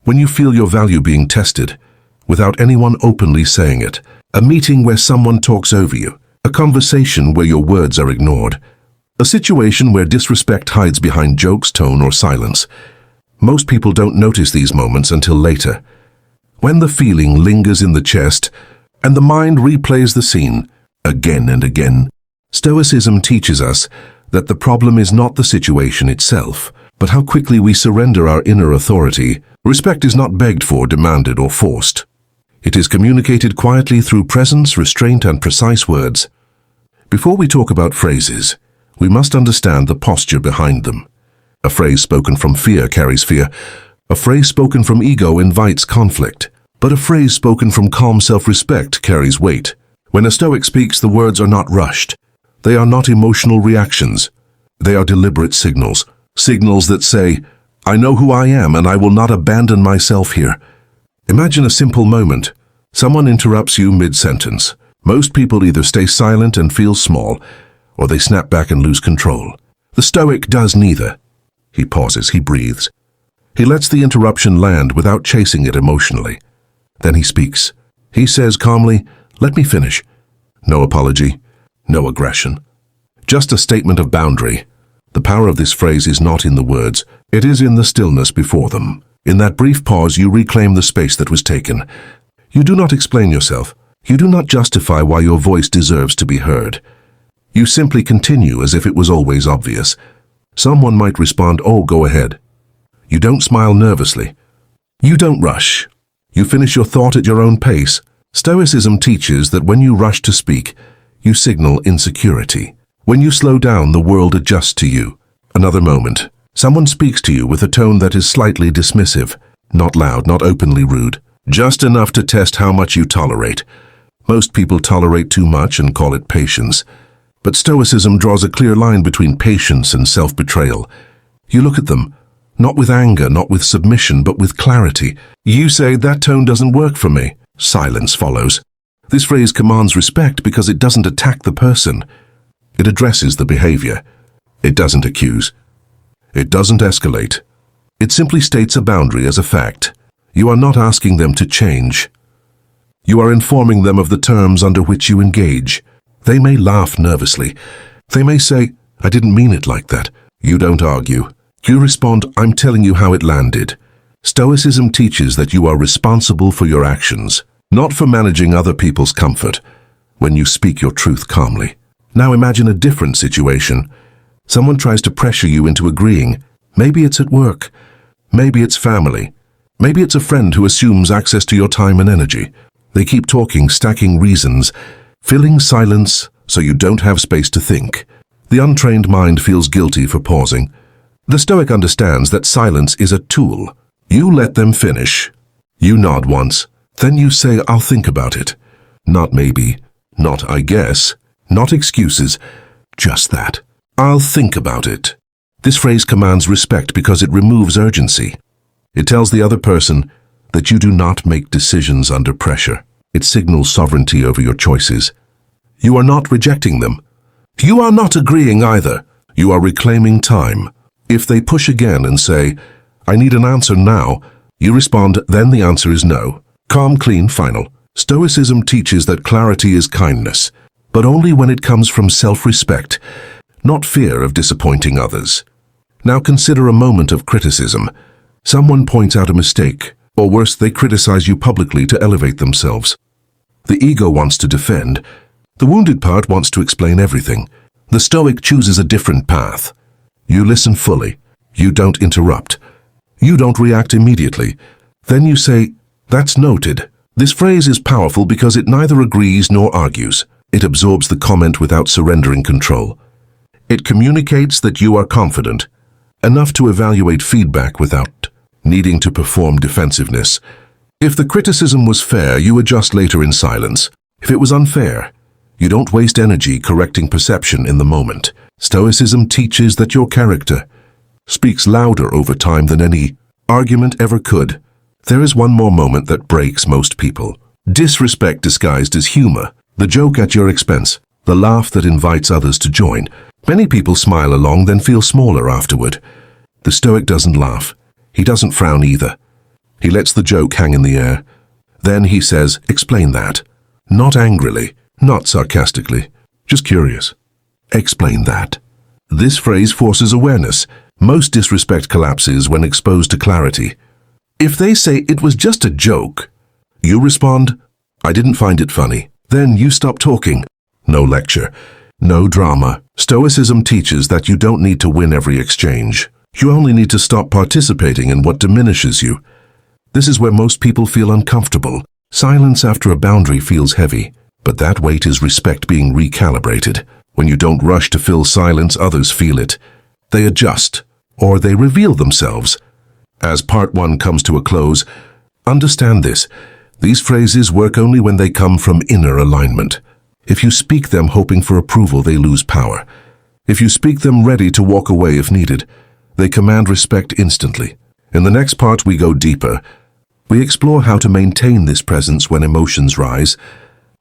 When you feel your value being tested, without anyone openly saying it. A meeting where someone talks over you. A conversation where your words are ignored. A situation where disrespect hides behind jokes, tone, or silence. Most people don't notice these moments until later. When the feeling lingers in the chest, and the mind replays the scene again and again. Stoicism teaches us that the problem is not the situation itself, but how quickly we surrender our inner authority. Respect is not begged for, demanded, or forced. It is communicated quietly through presence, restraint, and precise words. Before we talk about phrases, we must understand the posture behind them. A phrase spoken from fear carries fear. A phrase spoken from ego invites conflict. But a phrase spoken from calm self-respect carries weight. When a Stoic speaks, the words are not rushed. They are not emotional reactions. They are deliberate signals. Signals that say, I know who I am and I will not abandon myself here. Imagine a simple moment. Someone interrupts you mid-sentence. Most people either stay silent and feel small, or they snap back and lose control. The Stoic does neither. He pauses, he breathes. He lets the interruption land without chasing it emotionally. Then he speaks. He says calmly, let me finish. No apology, no aggression. Just a statement of boundary. The power of this phrase is not in the words, it is in the stillness before them. In that brief pause, you reclaim the space that was taken. You do not explain yourself. You do not justify why your voice deserves to be heard. You simply continue as if it was always obvious. Someone might respond, oh, go ahead. You don't smile nervously. You don't rush. You finish your thought at your own pace. Stoicism teaches that when you rush to speak, you signal insecurity. When you slow down, the world adjusts to you. Another moment. Someone speaks to you with a tone that is slightly dismissive. Not loud, not openly rude. Just enough to test how much you tolerate. Most people tolerate too much and call it patience. But Stoicism draws a clear line between patience and self-betrayal. You look at them, not with anger, not with submission, but with clarity. You say, that tone doesn't work for me. Silence follows. This phrase commands respect because it doesn't attack the person. It addresses the behavior. It doesn't accuse. It doesn't escalate. It simply states a boundary as a fact. You are not asking them to change. You are informing them of the terms under which you engage. They may laugh nervously. They may say, I didn't mean it like that. You don't argue. You respond, I'm telling you how it landed. Stoicism teaches that you are responsible for your actions, not for managing other people's comfort, when you speak your truth calmly. Now imagine a different situation. Someone tries to pressure you into agreeing. Maybe it's at work. Maybe it's family. Maybe it's a friend who assumes access to your time and energy. They keep talking, stacking reasons, filling silence so you don't have space to think. The untrained mind feels guilty for pausing. The Stoic understands that silence is a tool. You let them finish. You nod once. Then you say, I'll think about it. Not maybe. Not I guess. Not excuses. Just that. I'll think about it. This phrase commands respect because it removes urgency. It tells the other person that you do not make decisions under pressure. It signals sovereignty over your choices. You are not rejecting them. You are not agreeing either. You are reclaiming time. If they push again and say, I need an answer now, you respond, then the answer is no. Calm, clean, final. Stoicism teaches that clarity is kindness, but only when it comes from self-respect, not fear of disappointing others. Now consider a moment of criticism. Someone points out a mistake, or worse, they criticize you publicly to elevate themselves. The ego wants to defend. The wounded part wants to explain everything. The Stoic chooses a different path. You listen fully. You don't interrupt. You don't react immediately. Then you say, that's noted. This phrase is powerful because it neither agrees nor argues. It absorbs the comment without surrendering control. It communicates that you are confident, enough to evaluate feedback without needing to perform defensiveness. If the criticism was fair, you adjust later in silence. If it was unfair, you don't waste energy correcting perception in the moment. Stoicism teaches that your character speaks louder over time than any argument ever could. There is one more moment that breaks most people. Disrespect disguised as humor. The joke at your expense. The laugh that invites others to join. Many people smile along, then feel smaller afterward. The Stoic doesn't laugh. He doesn't frown either. He lets the joke hang in the air. Then he says, "Explain that." Not angrily, not sarcastically, just curious. "Explain that." This phrase forces awareness. Most disrespect collapses when exposed to clarity. If they say it was just a joke, you respond, "I didn't find it funny." Then you stop talking. No lecture, no drama. Stoicism teaches that you don't need to win every exchange. You only need to stop participating in what diminishes you. This is where most people feel uncomfortable. Silence after a boundary feels heavy, but that weight is respect being recalibrated. When you don't rush to fill silence, others feel it. They adjust, or they reveal themselves. As part one comes to a close, understand this. These phrases work only when they come from inner alignment. If you speak them hoping for approval, they lose power. If you speak them ready to walk away if needed, they command respect instantly. In the next part, we go deeper. We explore how to maintain this presence when emotions rise,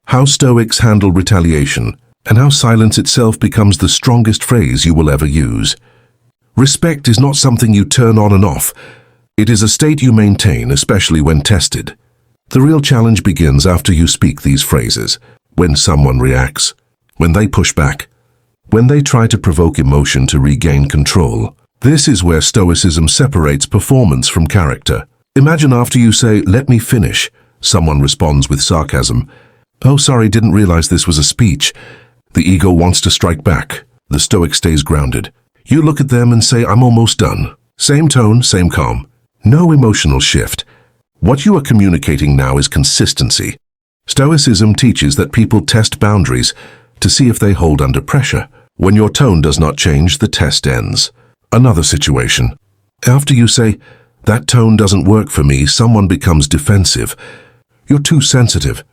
how Stoics handle retaliation, and how silence itself becomes the strongest phrase you will ever use. Respect is not something you turn on and off. It is a state you maintain, especially when tested. The real challenge begins after you speak these phrases, when someone reacts, when they push back, when they try to provoke emotion to regain control. This is where Stoicism separates performance from character. Imagine after you say, "Let me finish," someone responds with sarcasm. "Oh, sorry, didn't realize this was a speech." The ego wants to strike back. The Stoic stays grounded. You look at them and say, "I'm almost done." Same tone, same calm. No emotional shift. What you are communicating now is consistency. Stoicism teaches that people test boundaries to see if they hold under pressure. When your tone does not change, the test ends. Another situation. After you say, "That tone doesn't work for me," someone becomes defensive. You're too sensitive.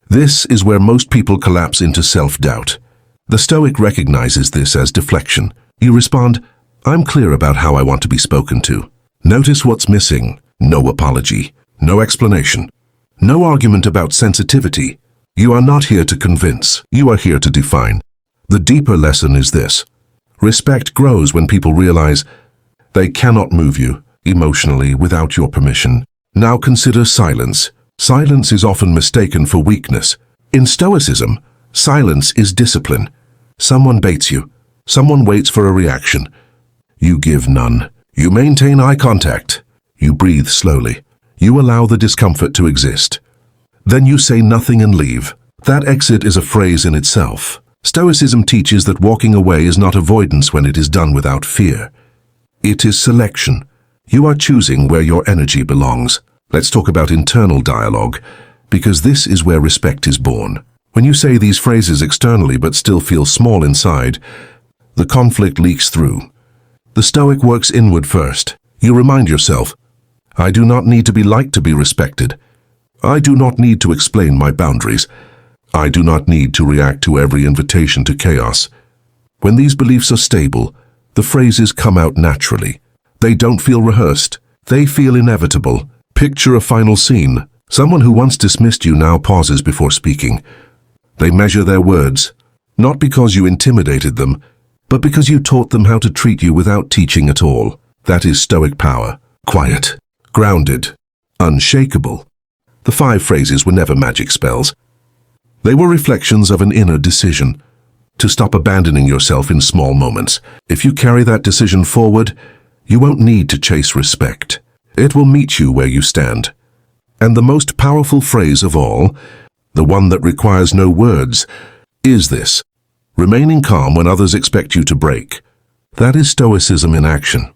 This is where most people collapse into self-doubt. The Stoic recognizes this as deflection. You respond, "I'm clear about how I want to be spoken to." Notice what's missing. No apology, no explanation, no argument about sensitivity. You are not here to convince. You are here to define. The deeper lesson is this. Respect grows when people realize they cannot move you emotionally without your permission. Now consider silence. Silence is often mistaken for weakness. In Stoicism, silence is discipline. Someone baits you. Someone waits for a reaction. You give none. You maintain eye contact. You breathe slowly. You allow the discomfort to exist. Then you say nothing and leave. That exit is a phrase in itself. Stoicism teaches that walking away is not avoidance when it is done without fear. It is selection. You are choosing where your energy belongs. Let's talk about internal dialogue, because this is where respect is born. When you say these phrases externally but still feel small inside, the conflict leaks through. The Stoic works inward first. You remind yourself, "I do not need to be liked to be respected. I do not need to explain my boundaries. I do not need to react to every invitation to chaos." When these beliefs are stable, the phrases come out naturally. They don't feel rehearsed. They feel inevitable. Picture a final scene. Someone who once dismissed you now pauses before speaking. They measure their words, not because you intimidated them, but because you taught them how to treat you without teaching at all. That is Stoic power. Quiet, grounded, unshakable. The 5 phrases were never magic spells. They were reflections of an inner decision to stop abandoning yourself in small moments. If you carry that decision forward, you won't need to chase respect. It will meet you where you stand. And the most powerful phrase of all, the one that requires no words, is this: remaining calm when others expect you to break. That is Stoicism in action.